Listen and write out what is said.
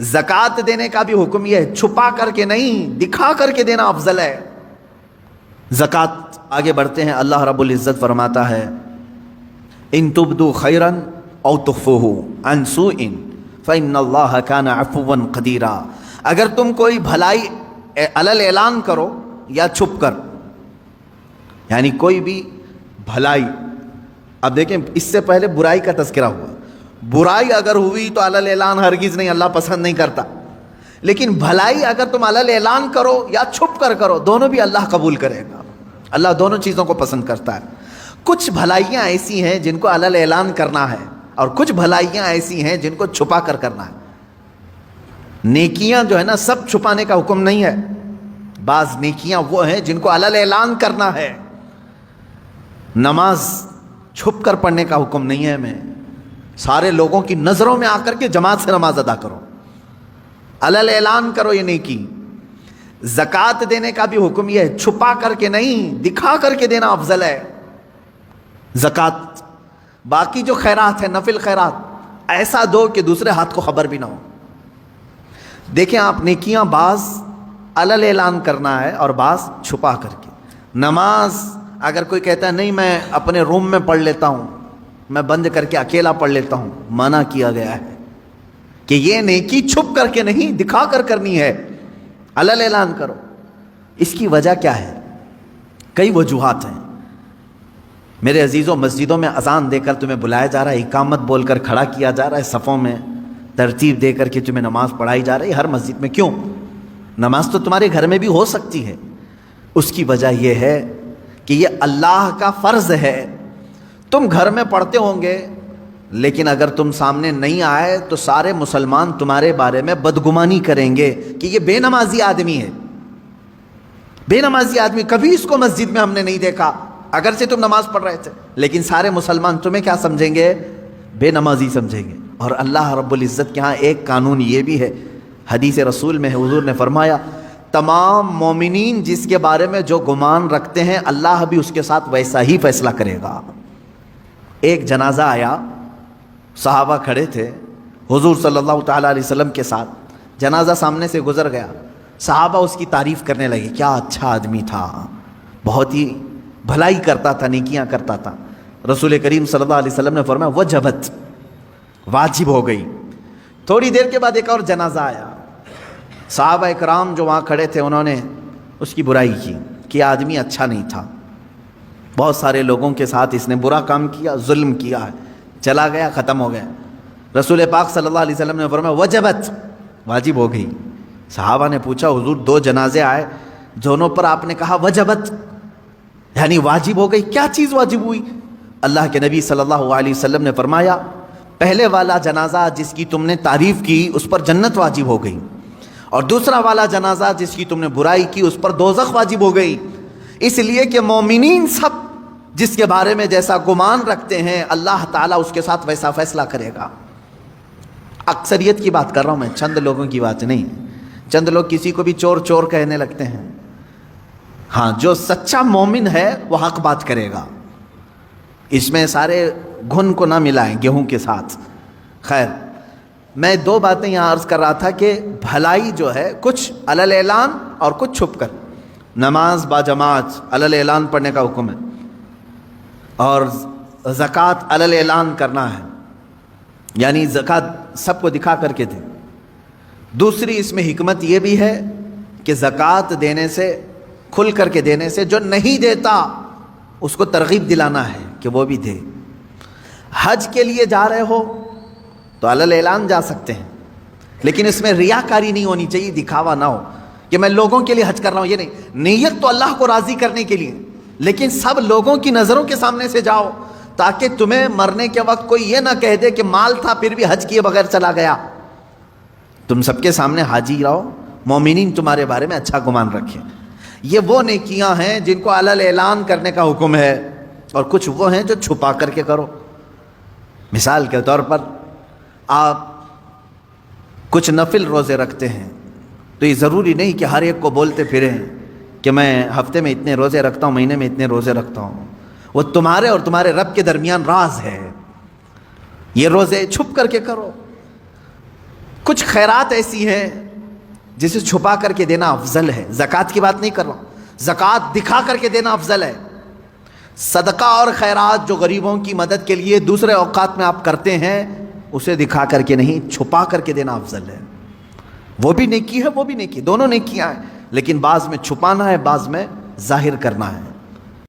زکوٰۃ دینے کا بھی حکم یہ ہے، چھپا کر کے نہیں، دکھا کر کے دینا افضل ہے۔ زکوٰۃ آگے بڑھتے ہیں، اللہ رب العزت فرماتا ہے ان تبدوا خیرا او تخفوه عن سوء فإن اللہ کان عفوا قدیرا، اگر تم کوئی بھلائی علل اعلان کرو یا چھپ کر، یعنی کوئی بھی بھلائی، اب دیکھیں اس سے پہلے برائی کا تذکرہ ہوا، برائی اگر ہوئی تو علل اعلان ہرگز نہیں، اللہ پسند نہیں کرتا، لیکن بھلائی اگر تم علل اعلان کرو یا چھپ کر کرو، دونوں بھی اللہ قبول کرے گا، اللہ دونوں چیزوں کو پسند کرتا ہے۔ کچھ بھلائیاں ایسی ہیں جن کو علل اعلان کرنا ہے، اور کچھ بھلائیاں ایسی ہیں جن کو چھپا کر کرنا ہے۔ نیکیاں جو ہے نا سب چھپانے کا حکم نہیں ہے، بعض نیکیاں وہ ہیں جن کو علل اعلان کرنا ہے۔ نماز چھپ کر پڑھنے کا حکم نہیں ہے، ہمیں سارے لوگوں کی نظروں میں آ کر کے جماعت سے نماز ادا کرو، علل اعلان کرو یہ نیکی۔ زکوٰۃ دینے کا بھی حکم یہ ہے، چھپا کر کے نہیں، دکھا کر کے دینا افضل ہے زکوٰۃ۔ باقی جو خیرات ہے، نفل خیرات، ایسا دو کہ دوسرے ہاتھ کو خبر بھی نہ ہو۔ دیکھیں آپ، نیکیاں بعض علل اعلان کرنا ہے اور بعض چھپا کر کے۔ نماز اگر کوئی کہتا ہے نہیں میں اپنے روم میں پڑھ لیتا ہوں، میں بند کر کے اکیلا پڑھ لیتا ہوں، منع کیا گیا ہے کہ یہ نیکی چھپ کر کے نہیں، دکھا کر کرنی ہے، علل اعلان کرو۔ اس کی وجہ کیا ہے؟ کئی وجوہات ہیں میرے عزیزوں۔ مسجدوں میں اذان دے کر تمہیں بلایا جا رہا ہے، اقامت بول کر کھڑا کیا جا رہا ہے، صفوں میں ترتیب دے کر کے تمہیں نماز پڑھائی جا رہی ہے ہر مسجد میں، کیوں؟ نماز تو تمہارے گھر میں بھی ہو سکتی ہے۔ اس کی وجہ یہ ہے کہ یہ اللہ کا فرض ہے، تم گھر میں پڑھتے ہوں گے، لیکن اگر تم سامنے نہیں آئے تو سارے مسلمان تمہارے بارے میں بدگمانی کریں گے کہ یہ بے نمازی آدمی ہے، بے نمازی آدمی، کبھی اس کو مسجد میں ہم نے نہیں دیکھا، اگرچہ تم نماز پڑھ رہے تھے، لیکن سارے مسلمان تمہیں کیا سمجھیں گے؟ بے نمازی سمجھیں گے۔ اور اللہ رب العزت کے ہاں ایک قانون یہ بھی ہے، حدیث رسول میں حضور نے فرمایا تمام مومنین جس کے بارے میں جو گمان رکھتے ہیں اللہ بھی اس کے ساتھ ویسا ہی فیصلہ کرے گا۔ ایک جنازہ آیا، صحابہ کھڑے تھے حضور صلی اللہ تعالیٰ علیہ وسلم کے ساتھ، جنازہ سامنے سے گزر گیا، صحابہ اس کی تعریف کرنے لگے، کیا اچھا آدمی تھا، بہت ہی بھلائی کرتا تھا، نیکیاں کرتا تھا۔ رسول کریم صلی اللہ علیہ وسلم نے فرمایا وجبت، واجب ہو گئی۔ تھوڑی دیر کے بعد ایک اور جنازہ آیا، صحابہ اکرام جو وہاں کھڑے تھے انہوں نے اس کی برائی کی کہ آدمی اچھا نہیں تھا، بہت سارے لوگوں کے ساتھ اس نے برا کام کیا، ظلم کیا ہے، چلا گیا، ختم ہو گیا۔ رسول پاک صلی اللہ علیہ وسلم نے فرمایا وجبت، واجب ہو گئی۔ صحابہ نے پوچھا حضور دو جنازے آئے، دونوں پر آپ نے کہا وجبت، یعنی واجب ہو گئی، کیا چیز واجب ہوئی؟ اللہ کے نبی صلی اللہ علیہ وسلم نے فرمایا پہلے والا جنازہ جس کی تم نے تعریف کی اس پر جنت واجب ہو گئی، اور دوسرا والا جنازہ جس کی تم نے برائی کی اس پر دوزخ واجب ہو گئی، اس لیے کہ مومنین سب جس کے بارے میں جیسا گمان رکھتے ہیں اللہ تعالیٰ اس کے ساتھ ویسا فیصلہ کرے گا۔ اکثریت کی بات کر رہا ہوں میں، چند لوگوں کی بات نہیں۔ چند لوگ کسی کو بھی چور چور کہنے لگتے ہیں، ہاں جو سچا مومن ہے وہ حق بات کرے گا، اس میں سارے گھن کو نہ ملائیں گیہوں کے ساتھ۔ خیر، میں دو باتیں یہاں عرض کر رہا تھا کہ بھلائی جو ہے کچھ علل اعلان اور کچھ چھپ کر۔ نماز با جماعت علل اعلان پڑھنے کا حکم ہے، اور زکوٰۃ علل اعلان کرنا ہے، یعنی زکوٰۃ سب کو دکھا کر کے دے۔ دوسری اس میں حکمت یہ بھی ہے کہ زکوٰۃ دینے سے، کھل کر کے دینے سے جو نہیں دیتا اس کو ترغیب دلانا ہے کہ وہ بھی دے۔ حج کے لیے جا رہے ہو تو علل اعلان جا سکتے ہیں، لیکن اس میں ریاکاری نہیں ہونی چاہیے، دکھاوا نہ ہو کہ میں لوگوں کے لیے حج کر رہا ہوں، یہ نہیں، نیت تو اللہ کو راضی کرنے کے لیے، لیکن سب لوگوں کی نظروں کے سامنے سے جاؤ تاکہ تمہیں مرنے کے وقت کوئی یہ نہ کہہ دے کہ مال تھا پھر بھی حج کیے بغیر چلا گیا۔ تم سب کے سامنے حاجی رہو، مومنین تمہارے بارے میں اچھا گمان رکھیں۔ یہ وہ نیکیاں ہیں جن کو علل اعلان کرنے کا حکم ہے، اور کچھ وہ ہیں جو چھپا کر کے کرو۔ مثال کے طور پر آپ کچھ نفل روزے رکھتے ہیں تو یہ ضروری نہیں کہ ہر ایک کو بولتے پھریں کہ میں ہفتے میں اتنے روزے رکھتا ہوں، مہینے میں اتنے روزے رکھتا ہوں۔ وہ تمہارے اور تمہارے رب کے درمیان راز ہے، یہ روزے چھپ کر کے کرو۔ کچھ خیرات ایسی ہیں جسے چھپا کر کے دینا افضل ہے. زکوٰۃ کی بات نہیں کر رہا ہوں, زکوٰۃ دکھا کر کے دینا افضل ہے. صدقہ اور خیرات جو غریبوں کی مدد کے لیے دوسرے اوقات میں آپ کرتے ہیں, اسے دکھا کر کے نہیں, چھپا کر کے دینا افضل ہے. وہ بھی نیکی ہے, وہ بھی نیکی, دونوں نیکیاں ہیں, لیکن بعض میں چھپانا ہے, بعض میں ظاہر کرنا ہے.